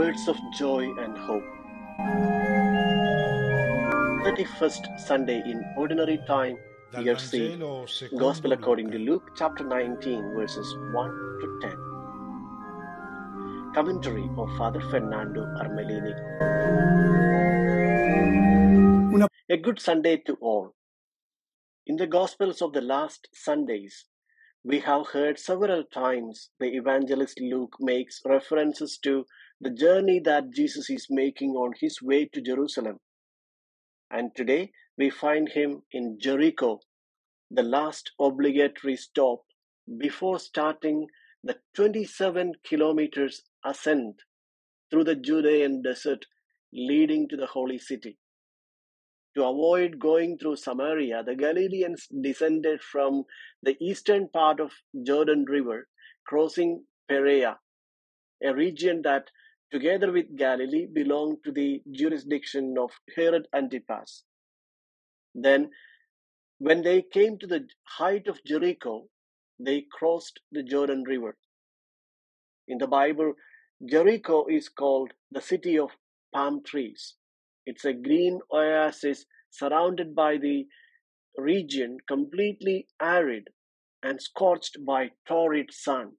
words of joy and hope. 31st Sunday in Ordinary Time, Dal year C, Vangelo Gospel secondo according to Luca. Luke chapter 19, verses 1 to 10. Commentary of Father Fernando Armelini. A good Sunday to all. In the Gospels of the last Sundays, we have heard several times the evangelist Luke makes references to the journey that Jesus is making on his way to Jerusalem. And today we find him in Jericho, the last obligatory stop before starting the 27 kilometers ascent through the Judean desert leading to the holy city. To avoid going through Samaria, the Galileans descended from the eastern part of Jordan River, crossing Perea, a region that, together with Galilee, belonged to the jurisdiction of Herod Antipas. Then, when they came to the height of Jericho, they crossed the Jordan River. In the Bible, Jericho is called the city of palm trees. It's a green oasis surrounded by the region completely arid and scorched by torrid sun.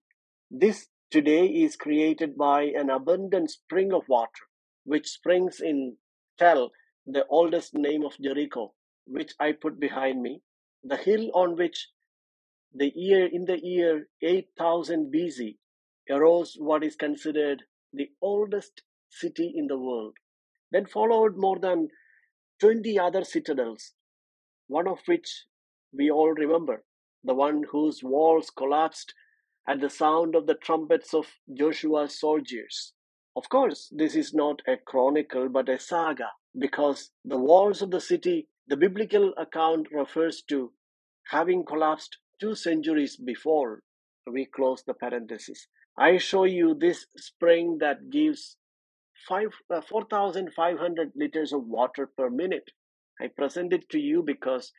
This today is created by an abundant spring of water, which springs in Tel, the oldest name of Jericho, which I put behind me, the hill on which in the year 8000 BC arose what is considered the oldest city in the world. Then followed more than 20 other citadels, one of which we all remember, the one whose walls collapsed at the sound of the trumpets of Joshua's soldiers. Of course, this is not a chronicle but a saga, because the walls of the city, the biblical account refers to having collapsed 2 centuries before. We close the parenthesis. I show you this spring that gives 4,500 liters of water per minute. I present it to you because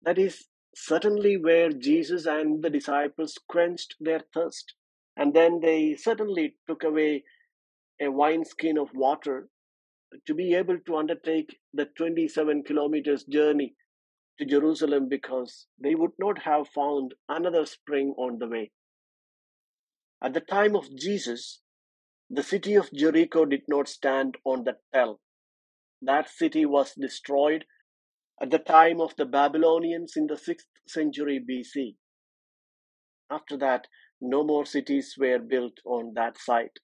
that is certainly where Jesus and the disciples quenched their thirst. And then they certainly took away a wineskin of water to be able to undertake the 27 kilometers journey to Jerusalem, because they would not have found another spring on the way. At the time of Jesus, the city of Jericho did not stand on the Tel. That city was destroyed at the time of the Babylonians in the 6th century BC. After that, no more cities were built on that site.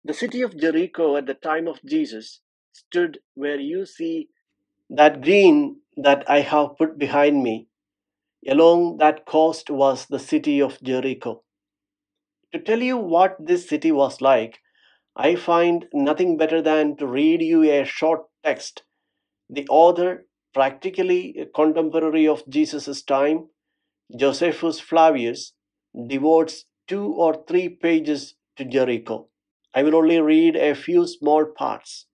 The city of Jericho at the time of Jesus stood where you see that green that I have put behind me. Along that coast was the city of Jericho. To tell you what this city was like, I find nothing better than to read you a short text. The author, practically a contemporary of Jesus' time, Josephus Flavius, devotes 2 or 3 pages to Jericho. I will only read a few small parts.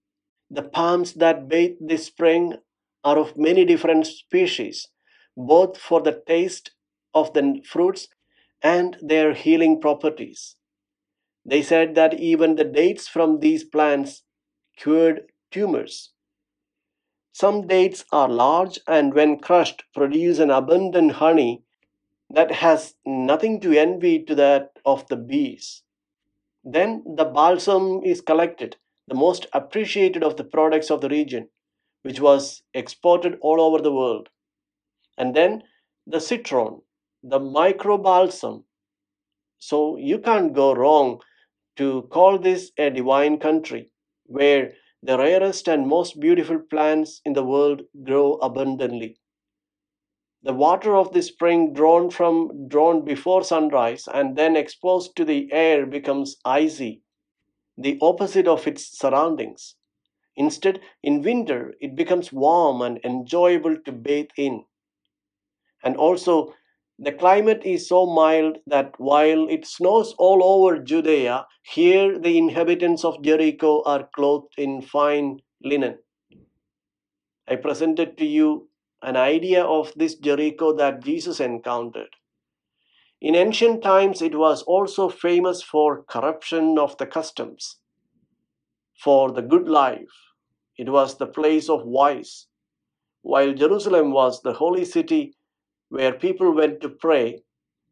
The palms that bathe this spring are of many different species, both for the taste of the fruits and their healing properties. They said that even the dates from these plants cured tumors. Some dates are large and when crushed produce an abundant honey that has nothing to envy to that of the bees. Then the balsam is collected, the most appreciated of the products of the region, which was exported all over the world. And then the citron, the microbalsam. So you can't go wrong to call this a divine country, where the rarest and most beautiful plants in the world grow abundantly. The water of the spring drawn before sunrise and then exposed to the air becomes icy, the opposite of its surroundings. Instead, in winter, it becomes warm and enjoyable to bathe in. And also, the climate is so mild that while it snows all over Judea, here the inhabitants of Jericho are clothed in fine linen. I presented to you an idea of this Jericho that Jesus encountered. In ancient times, it was also famous for corruption of the customs. for the good life. It was the place of vice, while Jerusalem was the holy city where people went to pray,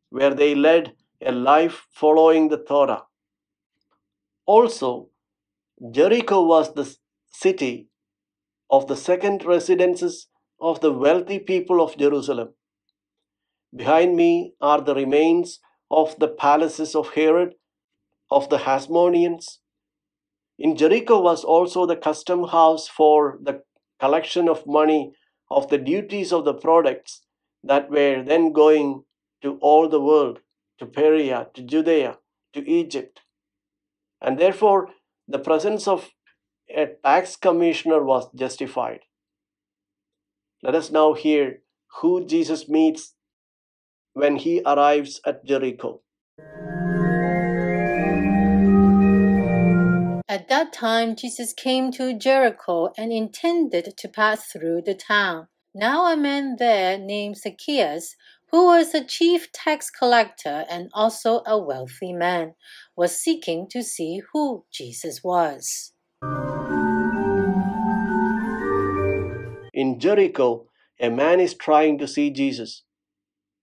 where they led a life following the Torah. Also, Jericho was the city of the second residences of the wealthy people of Jerusalem. Behind me are the remains of the palaces of Herod, of the Hasmoneans. In Jericho was also the custom house for the collection of money of the duties of the products that were then going to all the world, to Perea, to Judea, to Egypt. And therefore, the presence of a tax commissioner was justified. Let us now hear who Jesus meets when he arrives at Jericho. At that time Jesus came to Jericho and intended to pass through the town. Now a man there named Zacchaeus, who was a chief tax collector and also a wealthy man, was seeking to see who Jesus was. In Jericho, a man is trying to see Jesus.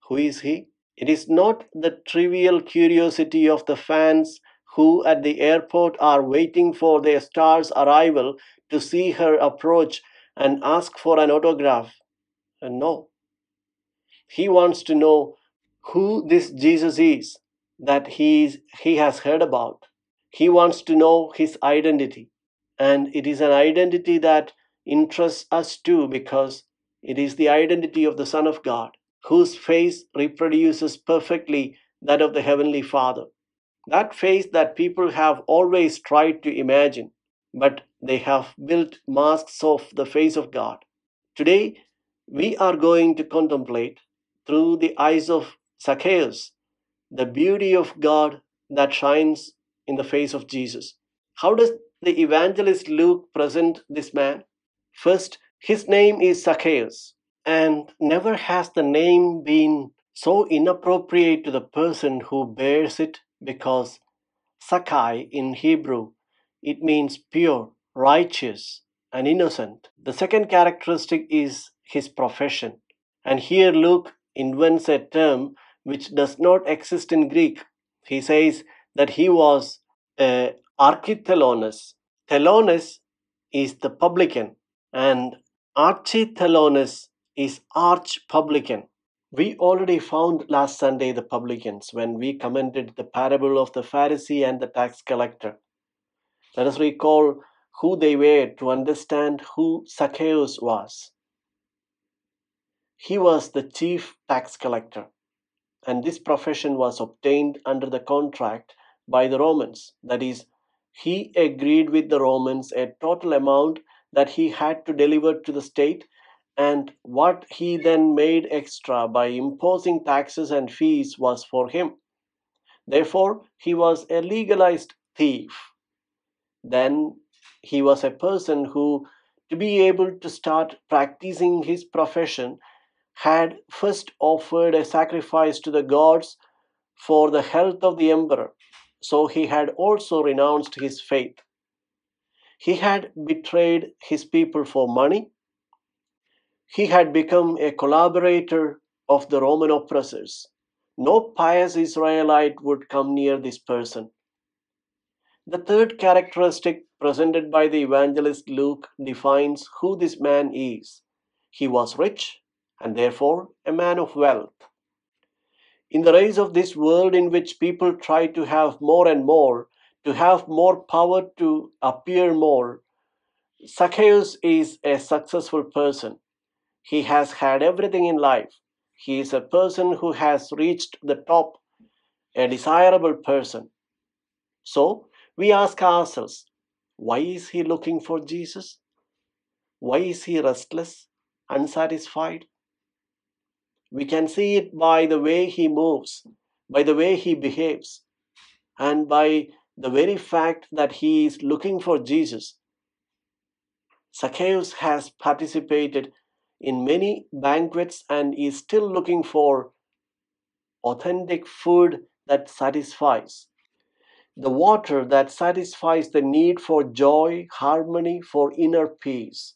Who is he? It is not the trivial curiosity of the fans who at the airport are waiting for their star's arrival to see her approach and ask for an autograph. No. He wants to know who this Jesus is that he has heard about. He wants to know his identity. And it is an identity that interests us too because it is the identity of the Son of God, whose face reproduces perfectly that of the Heavenly Father. That face that people have always tried to imagine, but they have built masks of the face of God. Today, we are going to contemplate through the eyes of Zacchaeus the beauty of God that shines in the face of Jesus. How does the evangelist Luke present this man? First, his name is Zacchaeus, and never has the name been so inappropriate to the person who bears it because Sakai in Hebrew, it means pure, righteous, and innocent. The second characteristic is his profession. And here Luke invents a term which does not exist in Greek. He says that he was a architelones. Telones is the publican, and architelones is arch publican. We already found last Sunday the publicans when we commented the parable of the Pharisee and the tax collector. Let us recall who they were to understand who Zacchaeus was. He was the chief tax collector, and this profession was obtained under the contract by the Romans. That is, he agreed with the Romans a total amount that he had to deliver to the state, and what he then made extra by imposing taxes and fees was for him. Therefore, he was a legalized thief. Then he was a person who, to be able to start practicing his profession, had first offered a sacrifice to the gods for the health of the emperor. So he had also renounced his faith. He had betrayed his people for money. He had become a collaborator of the Roman oppressors. No pious Israelite would come near this person. The third characteristic presented by the evangelist Luke defines who this man is. He was rich and therefore a man of wealth. In the race of this world in which people try to have more and more, to have more power, to appear more, Zacchaeus is a successful person. He has had everything in life. He is a person who has reached the top, a desirable person. So we ask ourselves, why is he looking for Jesus? Why is he restless, unsatisfied? We can see it by the way he moves, by the way he behaves, and by the very fact that he is looking for Jesus. Zacchaeus has participated in many banquets and is still looking for authentic food that satisfies. the water that satisfies the need for joy, harmony, for inner peace.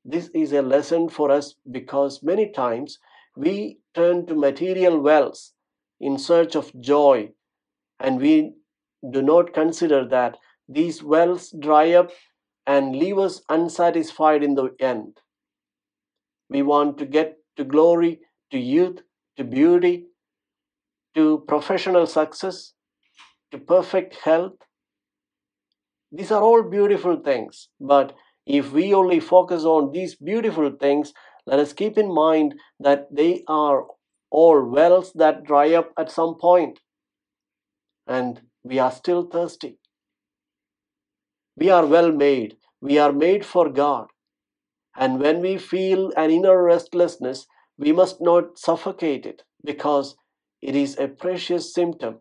This is a lesson for us because many times we turn to material wells in search of joy, and we do not consider that these wells dry up and leave us unsatisfied in the end. We want to get to glory, to youth, to beauty, to professional success, to perfect health. These are all beautiful things, but if we only focus on these beautiful things, let us keep in mind that they are all wells that dry up at some point, and we are still thirsty. We are well made, we are made for God, and when we feel an inner restlessness, we must not suffocate it because it is a precious symptom.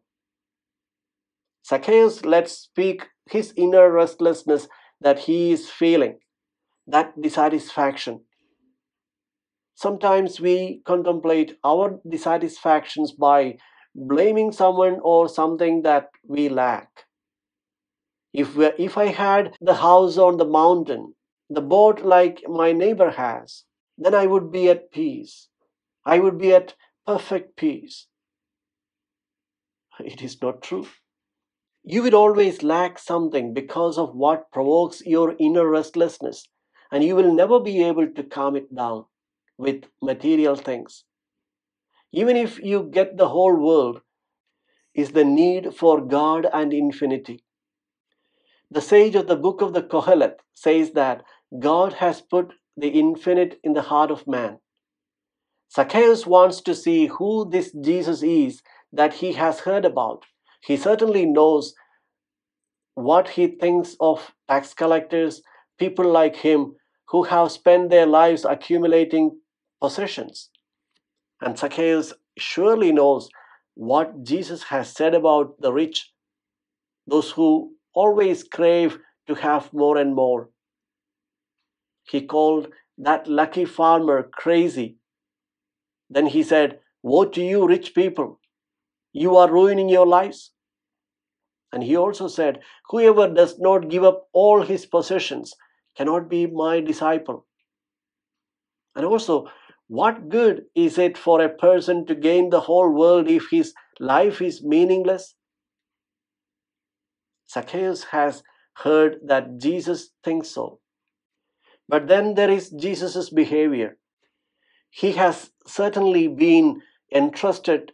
Zacchaeus let's speak his inner restlessness that he is feeling, that dissatisfaction. Sometimes we contemplate our dissatisfactions by blaming someone or something that we lack. If I had the house on the mountain, the boat like my neighbor has, then I would be at peace. I would be at perfect peace. It is not true. You will always lack something because of what provokes your inner restlessness, and you will never be able to calm it down with material things. Even if you get the whole world, is the need for God and infinity. The sage of the book of the Kohelet says that God has put the infinite in the heart of man. Zacchaeus wants to see who this Jesus is that he has heard about. He certainly knows what he thinks of tax collectors, people like him who have spent their lives accumulating possessions. And Zacchaeus surely knows what Jesus has said about the rich, those who always crave to have more and more. He called that lucky farmer crazy. Then he said, "Woe to you, rich people! You are ruining your lives." And he also said, "Whoever does not give up all his possessions cannot be my disciple." And also, what good is it for a person to gain the whole world if his life is meaningless? Zacchaeus has heard that Jesus thinks so. But then there is Jesus' behavior. He has certainly been entrusted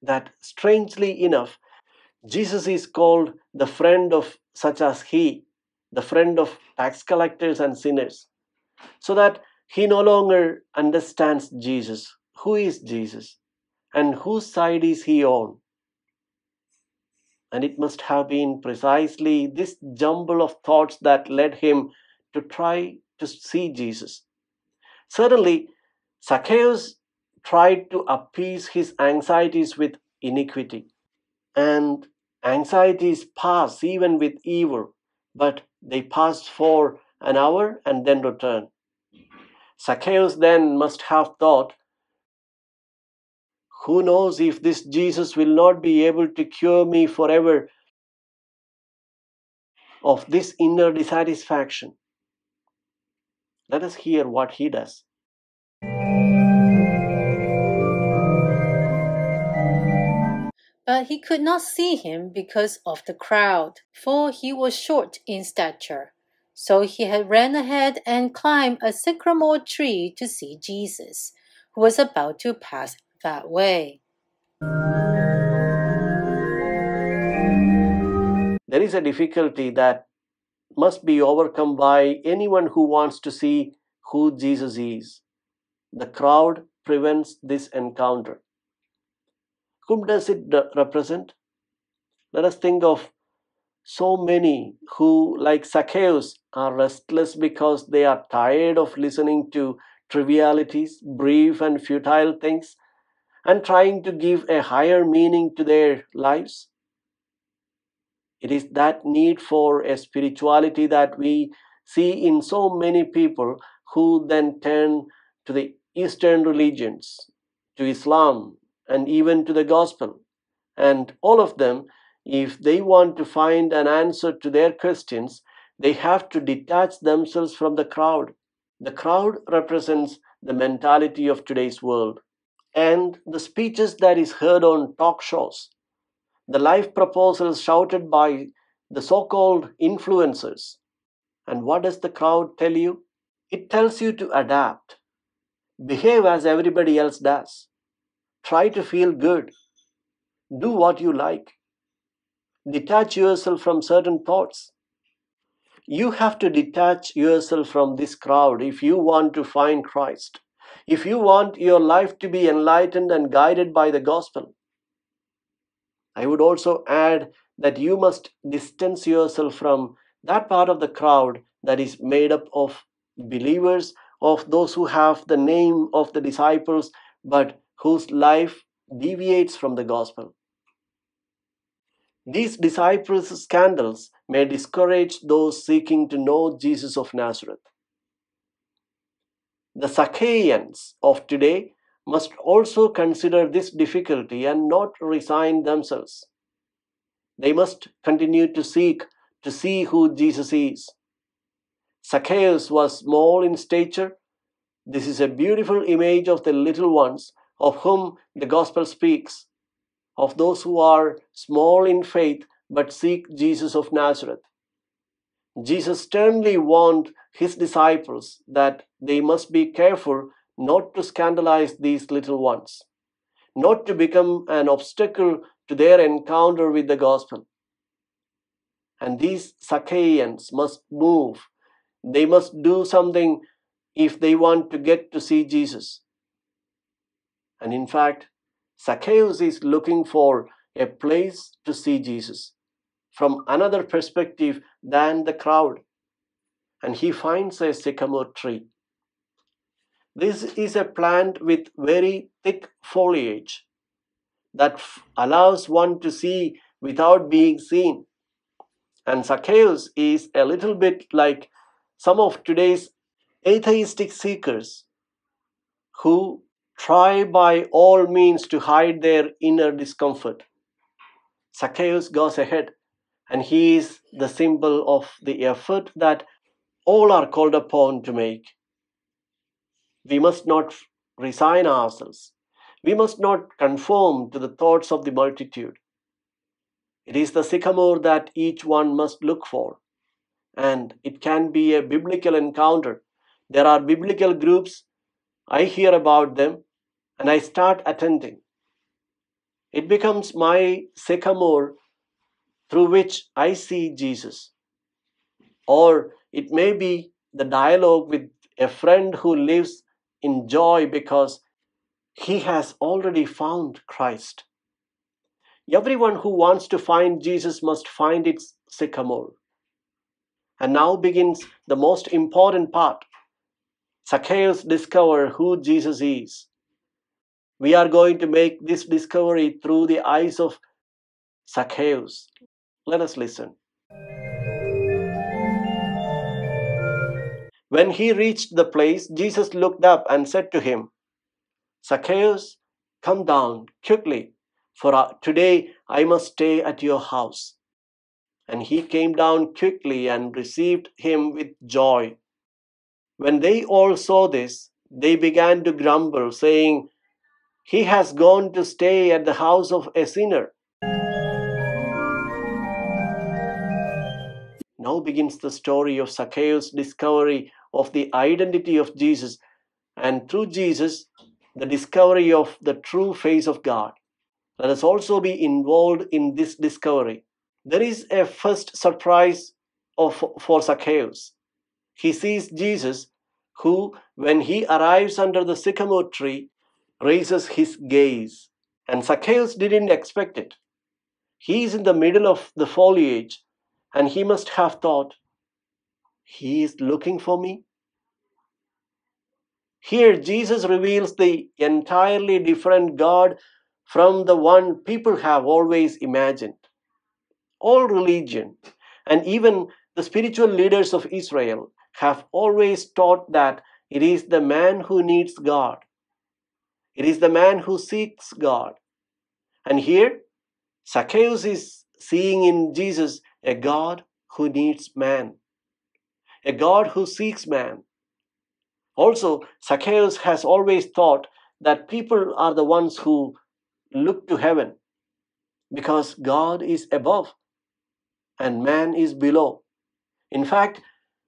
that, strangely enough, Jesus is called the friend of such as he, the friend of tax collectors and sinners, so that he no longer understands Jesus. Who is Jesus? And whose side is he on? And it must have been precisely this jumble of thoughts that led him to try to see Jesus. Certainly, Zacchaeus tried to appease his anxieties with iniquity. And anxieties pass even with evil, but they pass for an hour and then return. Zacchaeus then must have thought, who knows if this Jesus will not be able to cure me forever of this inner dissatisfaction. Let us hear what he does. But he could not see him because of the crowd, for he was short in stature. So he had ran ahead and climbed a sycamore tree to see Jesus, who was about to pass that way. There is a difficulty that must be overcome by anyone who wants to see who Jesus is. The crowd prevents this encounter. Whom does it represent? Let us think of so many who, like Zacchaeus, are restless because they are tired of listening to trivialities, brief and futile things, and trying to give a higher meaning to their lives. It is that need for a spirituality that we see in so many people who then turn to the Eastern religions, to Islam, and even to the gospel. And all of them If they want to find an answer to their questions, they have to detach themselves from the crowd. The crowd represents the mentality of today's world and the speeches that is heard on talk shows, the life proposals shouted by the so-called influencers. And what does the crowd tell you? It tells you to adapt, behave as everybody else does, try to feel good, do what you like, detach yourself from certain thoughts. You have to detach yourself from this crowd if you want to find Christ, if you want your life to be enlightened and guided by the gospel. I would also add that you must distance yourself from that part of the crowd that is made up of believers, of those who have the name of the disciples, but whose life deviates from the gospel. These disciples' scandals may discourage those seeking to know Jesus of Nazareth. The Zacchaeans of today must also consider this difficulty and not resign themselves. They must continue to seek to see who Jesus is. Zacchaeus was small in stature. This is a beautiful image of the little ones of whom the gospel speaks, of those who are small in faith but seek Jesus of Nazareth. Jesus sternly warned his disciples that they must be careful not to scandalize these little ones, not to become an obstacle to their encounter with the gospel. And these Zacchaeans must move. They must do something if they want to get to see Jesus. And in fact, Zacchaeus is looking for a place to see Jesus from another perspective than the crowd. And he finds a sycamore tree. This is a plant with very thick foliage that allows one to see without being seen. And Zacchaeus is a little bit like some of today's atheistic seekers who try by all means to hide their inner discomfort. Zacchaeus goes ahead, and he is the symbol of the effort that all are called upon to make. We must not resign ourselves. We must not conform to the thoughts of the multitude. It is the sycamore that each one must look for, and it can be a biblical encounter. There are biblical groups, I hear about them, and I start attending. It becomes my sycamore through which I see Jesus. Or it may be the dialogue with a friend who lives in joy because he has already found Christ. Everyone who wants to find Jesus must find its sycamore. And now begins the most important part. Zacchaeus discover who Jesus is. We are going to make this discovery through the eyes of Zacchaeus. Let us listen. When he reached the place, Jesus looked up and said to him, Zacchaeus, come down quickly, for today I must stay at your house. And he came down quickly and received him with joy. When they all saw this, they began to grumble, saying, He has gone to stay at the house of a sinner. Now begins the story of Zacchaeus' discovery of the identity of Jesus, and through Jesus, the discovery of the true face of God. Let us also be involved in this discovery. There is a first surprise for Zacchaeus. He sees Jesus, who, when he arrives under the sycamore tree, raises his gaze. And Zacchaeus didn't expect it. He is in the middle of the foliage, and he must have thought, He is looking for me. Here, Jesus reveals the entirely different God from the one people have always imagined. All religion, and even the spiritual leaders of Israel, have always taught that it is the man who needs God. It is the man who seeks God. And here, Zacchaeus is seeing in Jesus a God who needs man, a God who seeks man. Also, Zacchaeus has always thought that people are the ones who look to heaven because God is above and man is below. In fact,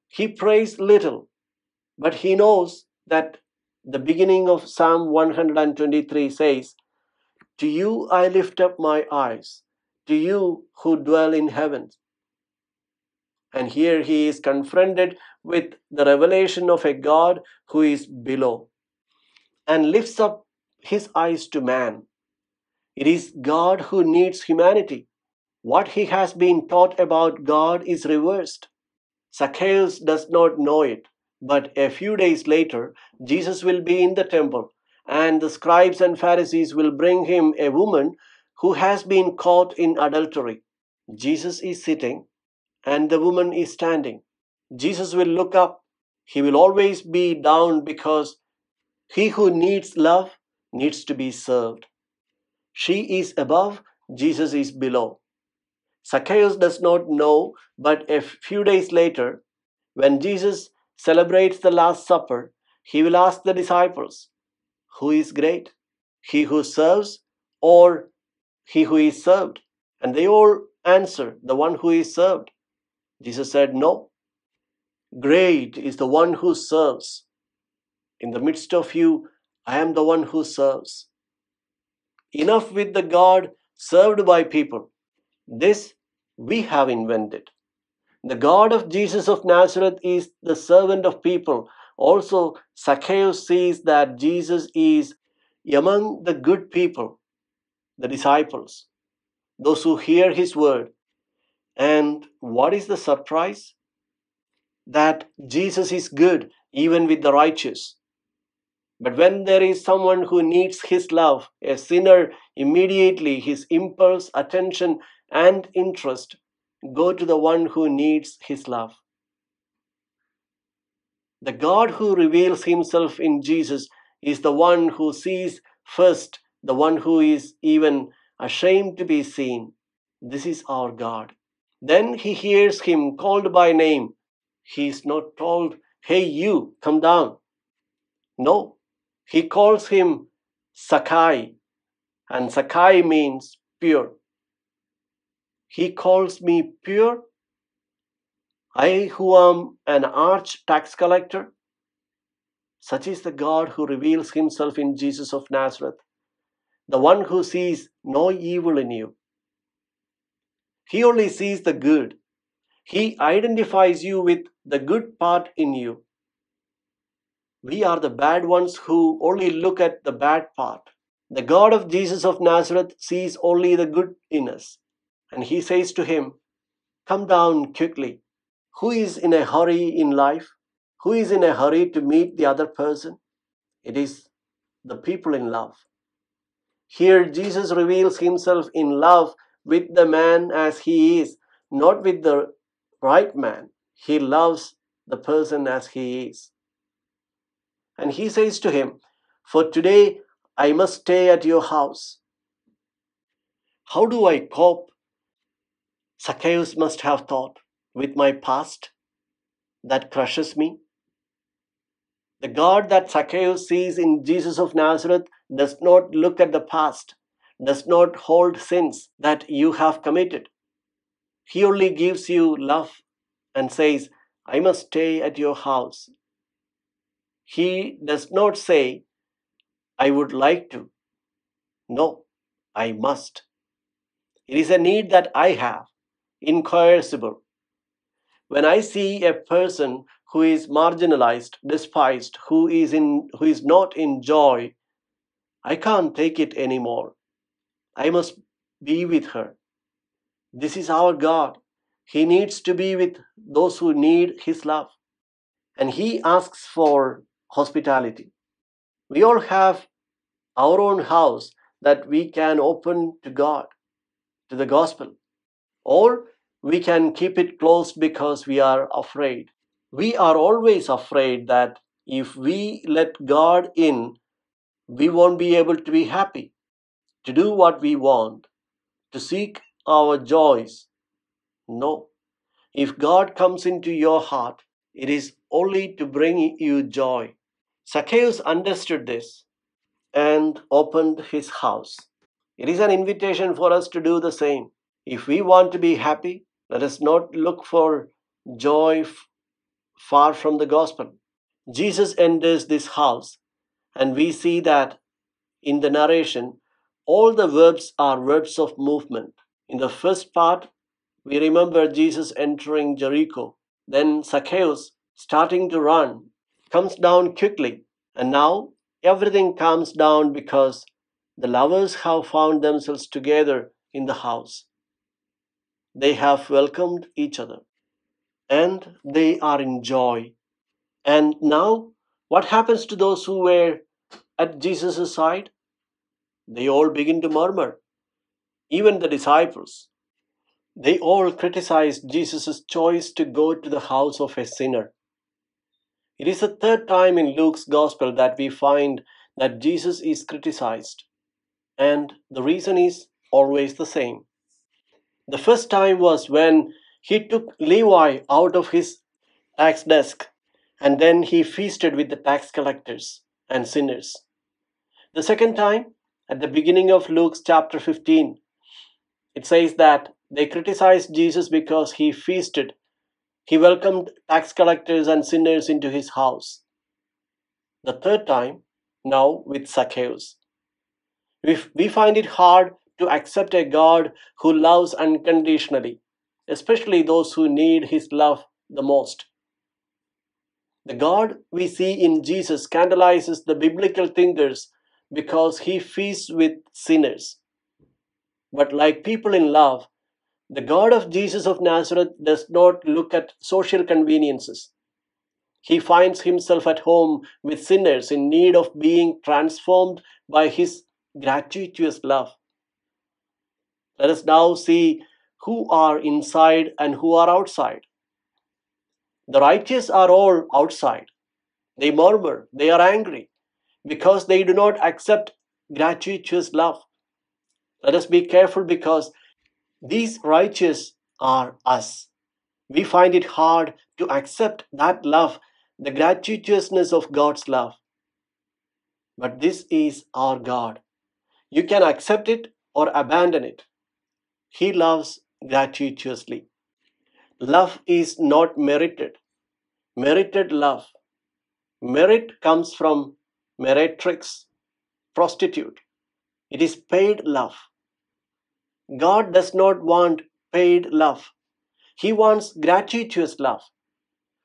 he prays little, but he knows that the beginning of Psalm 123 says, "To you I lift up my eyes, to you who dwell in heaven." And here he is confronted with the revelation of a God who is below and lifts up his eyes to man. It is God who needs humanity. What he has been taught about God is reversed. Zacchaeus does not know it, but a few days later, Jesus will be in the temple, and the scribes and Pharisees will bring him a woman who has been caught in adultery. Jesus is sitting, and the woman is standing. Jesus will look up. He will always be down because he who needs love needs to be served. She is above, Jesus is below. Zacchaeus does not know, but a few days later, when Jesus celebrates the Last Supper, he will ask the disciples, "Who is great? He who serves or he who is served?" And they all answer, "The one who is served." Jesus said, "No, great is the one who serves. In the midst of you, I am the one who serves." Enough with the God served by people. This we have invented. The God of Jesus of Nazareth is the servant of people. Also, Zacchaeus sees that Jesus is among the good people, the disciples, those who hear his word. And what is the surprise? That Jesus is good even with the righteous. But when there is someone who needs his love, a sinner, immediately his impulse, attention, and interest go to the one who needs his love. The God who reveals himself in Jesus is the one who sees first, the one who is even ashamed to be seen. This is our God. Then he hears him called by name. He is not told, "Hey, you, come down." No, he calls him Sakai, and Sakai means pure. He calls me pure, I who am an arch tax collector. Such is the God who reveals himself in Jesus of Nazareth, the one who sees no evil in you. He only sees the good. He identifies you with the good part in you. We are the bad ones who only look at the bad part. The God of Jesus of Nazareth sees only the good in us. And he says to him, "Come down quickly." Who is in a hurry in life? Who is in a hurry to meet the other person? It is the people in love. Here, Jesus reveals himself in love with the man as he is, not with the right man. He loves the person as he is. And he says to him, "For today I must stay at your house." How do I cope? Zacchaeus must have thought, with my past that crushes me. The God that Zacchaeus sees in Jesus of Nazareth does not look at the past, does not hold sins that you have committed. He only gives you love and says, "I must stay at your house." He does not say, "I would like to." No, "I must." It is a need that I have, incoercible. When I see a person who is marginalized, despised, who is not in joy, I can't take it anymore. I must be with her. This is our God. He needs to be with those who need his love. And he asks for hospitality. We all have our own house that we can open to God, to the gospel, or we can keep it closed because we are afraid. We are always afraid that if we let God in, we won't be able to be happy, to do what we want, to seek our joys. No. If God comes into your heart, it is only to bring you joy. Zacchaeus understood this and opened his house. It is an invitation for us to do the same. If we want to be happy, let us not look for joy far from the gospel. Jesus enters this house, and we see that in the narration, all the verbs are verbs of movement. In the first part, we remember Jesus entering Jericho. Then Zacchaeus, starting to run, comes down quickly. And now everything calms down because the lovers have found themselves together in the house. They have welcomed each other and they are in joy. And now, what happens to those who were at Jesus' side? They all begin to murmur, even the disciples. They all criticized Jesus' choice to go to the house of a sinner. It is the third time in Luke's gospel that we find that Jesus is criticized, and the reason is always the same. The first time was when he took Levi out of his tax desk, and then he feasted with the tax collectors and sinners. The second time, at the beginning of Luke's chapter 15, it says that they criticized Jesus because he feasted. He welcomed tax collectors and sinners into his house. The third time, now with Zacchaeus. We find it hard to accept a God who loves unconditionally, especially those who need his love the most. The God we see in Jesus scandalizes the biblical thinkers because he feasts with sinners. But like people in love, the God of Jesus of Nazareth does not look at social conveniences. He finds himself at home with sinners in need of being transformed by his gratuitous love. Let us now see who are inside and who are outside. The righteous are all outside. They murmur, they are angry because they do not accept gratuitous love. Let us be careful because these righteous are us. We find it hard to accept that love, the gratuitousness of God's love. But this is our God. You can accept it or abandon it. He loves gratuitously. Love is not merited. Merited love. Merit comes from meretrix, prostitute. It is paid love. God does not want paid love. He wants gratuitous love.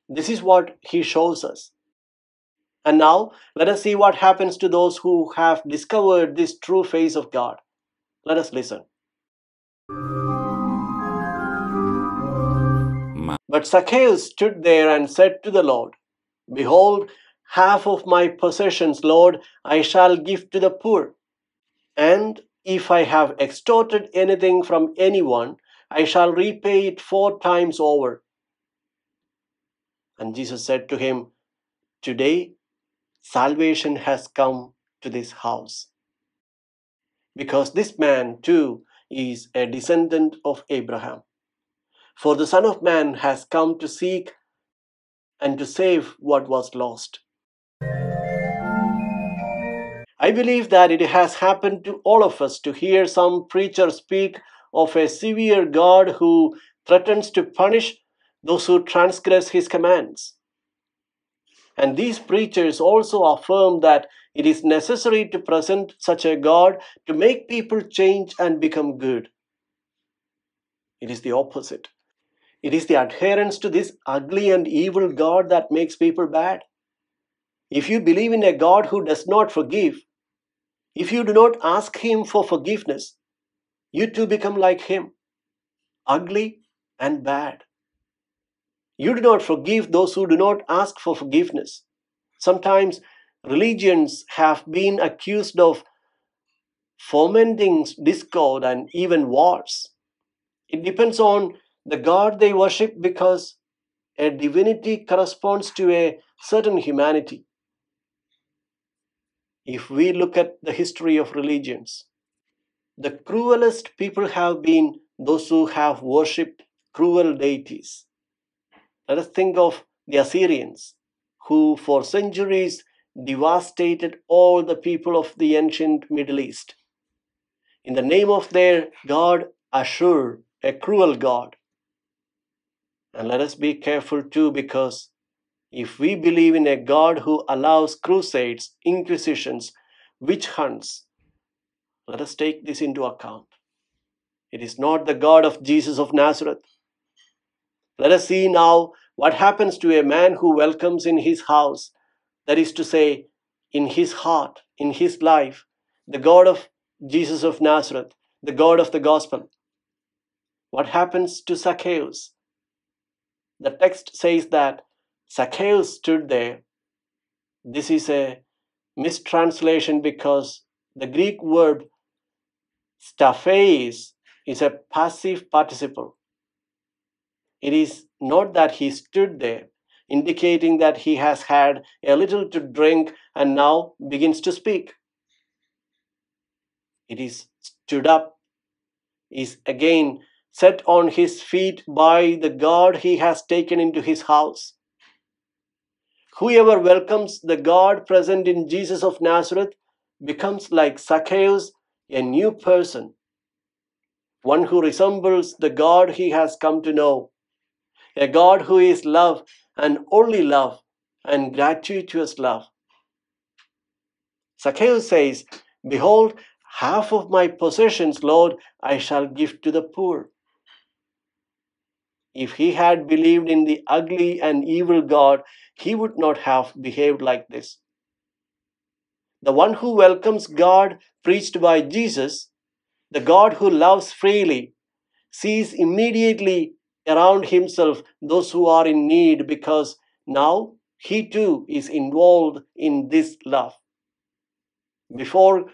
This is what he shows us. And now, let us see what happens to those who have discovered this true face of God. Let us listen. But Zacchaeus stood there and said to the Lord, Behold, half of my possessions, Lord, I shall give to the poor. And if I have extorted anything from anyone, I shall repay it 4 times over. And Jesus said to him, Today salvation has come to this house, because this man too is a descendant of Abraham. For the Son of Man has come to seek and to save what was lost. I believe that it has happened to all of us to hear some preacher speak of a severe God who threatens to punish those who transgress his commands. And these preachers also affirm that it is necessary to present such a God to make people change and become good. It is the opposite. It is the adherence to this ugly and evil God that makes people bad. If you believe in a God who does not forgive, if you do not ask him for forgiveness, you too become like him, ugly and bad. You do not forgive those who do not ask for forgiveness. Sometimes religions have been accused of fomenting discord and even wars. It depends on the God they worship because a divinity corresponds to a certain humanity. If we look at the history of religions, the cruelest people have been those who have worshipped cruel deities. Let us think of the Assyrians, who for centuries devastated all the people of the ancient Middle East in the name of their god Ashur, a cruel god. And let us be careful too, because if we believe in a God who allows crusades, inquisitions, witch hunts, let us take this into account. It is not the God of Jesus of Nazareth. Let us see now what happens to a man who welcomes in his house, that is to say, in his heart, in his life, the God of Jesus of Nazareth, the God of the gospel. What happens to Zacchaeus? The text says that Zacchaeus stood there. This is a mistranslation because the Greek verb stapheis is a passive participle. It is not that he stood there, indicating that he has had a little to drink and now begins to speak. It is stood up, is again set on his feet by the God he has taken into his house. Whoever welcomes the God present in Jesus of Nazareth becomes like Zacchaeus, a new person, one who resembles the God he has come to know, a God who is love and only love and gratuitous love. Zacchaeus says, "Behold, half of my possessions, Lord, I shall give to the poor." If he had believed in the ugly and evil God, he would not have behaved like this. The one who welcomes God preached by Jesus, the God who loves freely, sees immediately around himself those who are in need, because now he too is involved in this love. Before,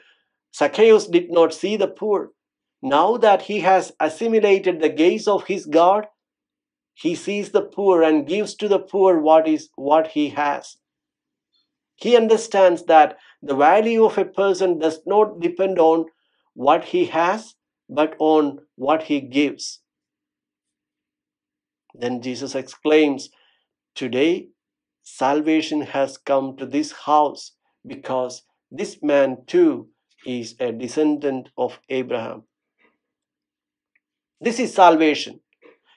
Zacchaeus did not see the poor. Now that he has assimilated the gaze of his God, he sees the poor and gives to the poor what he has. He understands that the value of a person does not depend on what he has, but on what he gives. Then Jesus exclaims, "Today salvation has come to this house, because this man too is a descendant of Abraham." This is salvation,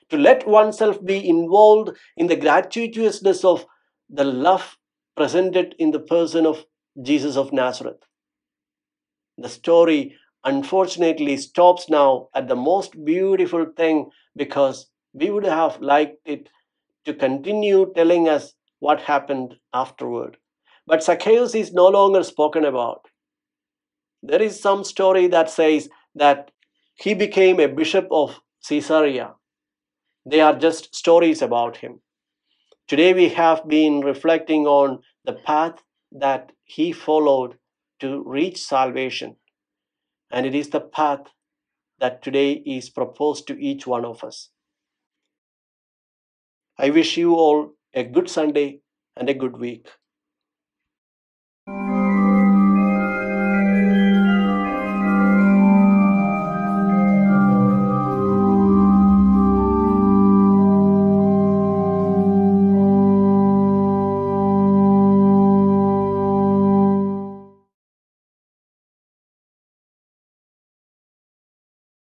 to let oneself be involved in the gratuitousness of the love presented in the person of Jesus of Nazareth. The story unfortunately stops now at the most beautiful thing, because we would have liked it to continue telling us what happened afterward. But Zacchaeus is no longer spoken about. There is some story that says that he became a bishop of Caesarea. They are just stories about him. Today we have been reflecting on the path that he followed to reach salvation. And it is the path that today is proposed to each one of us. I wish you all a good Sunday and a good week.